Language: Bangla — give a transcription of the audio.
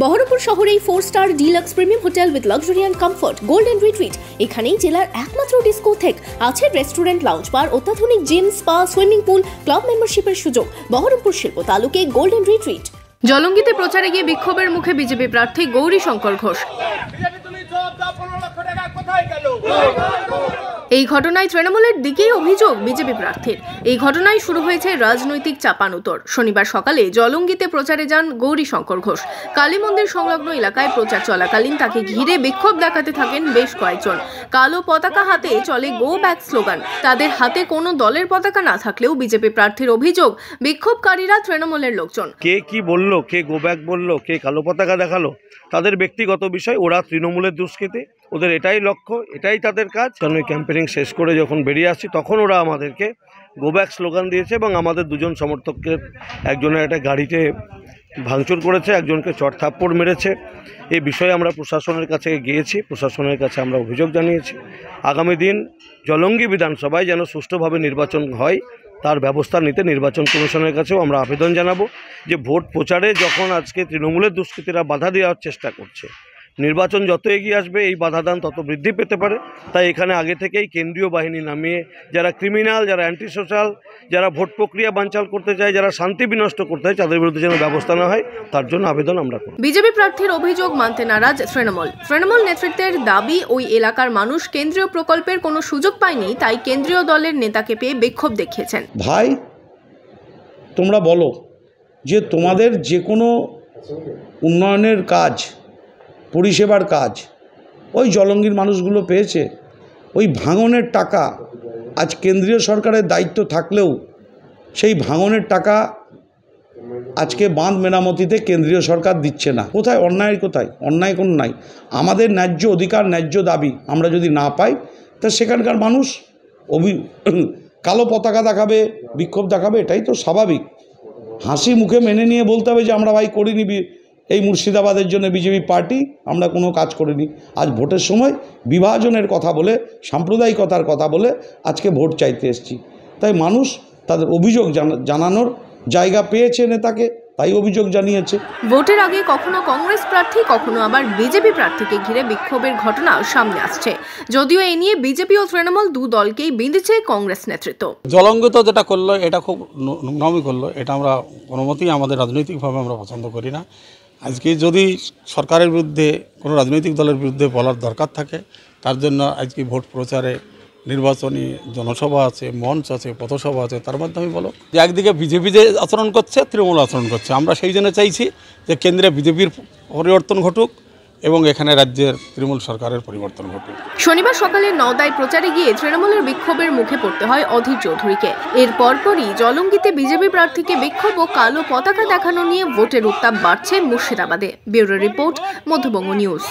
বহরমপুর শহরেই 4-স্টার deluxe premium hotel with luxury and comfort golden retreat. এখানেই জেলার একমাত্র ডিস্কোথেক, আছে রেস্টুরেন্ট, লাউঞ্জ বার, অত্যাধুনিক gym, spa, swimming pool, club মেম্বারশিপের সুযোগ। বহরমপুর শিল্প তালুকে গোল্ডেন রিট্রিট। জলঙ্গিতে প্রচারে গিয়ে বিক্ষোভের মুখে বিজেপি প্রার্থী গৌরীশঙ্কর ঘোষ। এই ঘটনায় তৃণমূলের দিকেই অভিযোগ বিজেপি প্রার্থীর। এই ঘটনায় শুরু হয়েছে রাজনৈতিক চাপানুতর। শনিবার সকালে জলঙ্গিতে প্রচারে যান গৌরীশঙ্কর ঘোষ। কালী মন্দির সংলগ্ন এলাকায় প্রচার চলাকালীন তাকে ঘিরে বিক্ষোভ দেখাতে থাকেন বেশ কয়েকজন। কালো পতাকা হাতে চলে গো ব্যাক স্লোগান। তাদের হাতে কোনো দলের পতাকা না থাকলেও বিজেপি প্রার্থীর অভিযোগ, বিক্ষোভকারীরা তৃণমূলের লোকজন। কে কি বলল, কে গো ব্যাক বলল, কে কালো পতাকা দেখালো, তাদের ব্যক্তিগত বিষয়। ওরা তৃণমূলের দুষ্কৃতী, ওদের এটাই লক্ষ্য, এটাই তাদের কাজ। কারণ ওই ক্যাম্পেনিং শেষ করে যখন বেরিয়ে আসছি তখন ওরা আমাদেরকে গো ব্যাক স্লোগান দিয়েছে এবং আমাদের দুজন সমর্থককে একজনের একটা গাড়িতে ভাঙচুর করেছে, একজনকে চড়থাপ্পড় মেরেছে। এই বিষয়ে আমরা প্রশাসনের কাছে গিয়েছি, প্রশাসনের কাছে আমরা অভিযোগ জানিয়েছি। আগামী দিন জলঙ্গি বিধানসভায় যেন সুষ্ঠুভাবে নির্বাচন হয় তার ব্যবস্থা নিতে নির্বাচন কমিশনের কাছেও আমরা আবেদন জানাবো। যে ভোট প্রচারে যখন আজকে তৃণমূলের দুষ্কৃতীরা বাধা দেওয়ার চেষ্টা করছে, নির্বাচন যত এগিয়ে আসবে এই বাধাদান তত বৃদ্ধি পেতে পারে। তাই এখানে আগে থেকেই কেন্দ্রীয় বাহিনী নামিয়ে যারা ক্রিমিনাল, যারা অ্যান্টি সোশ্যাল, যারা ভোট প্রক্রিয়া বানচাল করতে চায়, যারা শান্তি বিনষ্ট করতে চায়, তাদের বিরুদ্ধে যেন ব্যবস্থা না হয় তার জন্য আবেদন আমরা করি। বিজেপি প্রার্থীর অভিযোগ মানতে নারাজ তৃণমূল নেতৃত্বের দাবি, ওই এলাকার মানুষ কেন্দ্রীয় প্রকল্পের কোনো সুযোগ পায়নি, তাই কেন্দ্রীয় দলের নেতাকে পেয়ে বিক্ষোভ দেখিয়েছেন। ভাই, তোমরা বলো যে তোমাদের যে কোনো উন্নয়নের কাজ, পরিষেবার কাজ ওই জলঙ্গির মানুষগুলো পেয়েছে। ওই ভাঙনের টাকা আজ কেন্দ্রীয় সরকারের দায়িত্ব থাকলেও সেই ভাঙনের টাকা আজকে বাঁধ মেরামতিতে কেন্দ্রীয় সরকার দিচ্ছে না। কোথায় অন্যায়, কোথায় অন্যায়? কোনো নাই। আমাদের ন্যায্য অধিকার, ন্যায্য দাবি আমরা যদি না পাই, তা সেখানকার মানুষ কালো পতাকা দেখাবে, বিক্ষোভ দেখাবে, এটাই তো স্বাভাবিক। হাসি মুখে মেনে নিয়ে বলতে হবে যে আমরা ভাই করিনি, এই মুর্শিদাবাদের জন্য বিজেপি পার্টি আমরা কোনো কাজ করিনি। আজ ভোটের সময় বিভাজনের কথা বলে, সাম্প্রদায়িকতার কথা বলে আজকে ভোট চাইতে এসেছি। তাই মানুষ তাদের অভিযোগ জানানোর জায়গা পেয়েছে নেতাকে, তাই অভিযোগ জানিয়েছে। ভোটের আগে কখনো কংগ্রেস প্রার্থী, কখনো আবার বিজেপি প্রার্থীকে ঘিরে বিক্ষোভের ঘটনা সামনে আসছে। যদিও এ নিয়ে বিজেপি ও তৃণমূল দু দলকেই বিঁধেছে কংগ্রেস নেতৃত্ব। জলঙ্গিত যেটা করলো এটা খুব নোংরামি করলো, এটা আমরা কোনো মতেই আমাদের রাজনৈতিকভাবে আমরা পছন্দ করি না। আজকে যদি সরকারের বিরুদ্ধে কোনো রাজনৈতিক দলের বিরুদ্ধে বলার দরকার থাকে, তার জন্য আজকে ভোট প্রচারে নির্বাচনী জনসভা আছে, মঞ্চ আছে, পথসভা আছে, তার মাধ্যমে বলো যে একদিকে বিজেপি যে আচরণ করছে, তৃণমূল আচরণ করছে। আমরা সেই জন্য চাইছি যে কেন্দ্রে বিজেপির পরিবর্তন ঘটুক এবং এখানে রাজ্যের তৃণমূল সরকারের পরিবর্তন ঘটুক। শনিবার সকালে নওদায় প্রচারে গিয়ে তৃণমূলের বিক্ষোভের মুখে পড়তে হয় অধীর চৌধুরীকে। এর পরপরই জলঙ্গিতে বিজেপি প্রার্থীকে বিক্ষোভ ও কালো পতাকা দেখানো নিয়ে ভোটের উত্তাপ বাড়ছে মুর্শিদাবাদে। Bureau report, Madhyabanga news.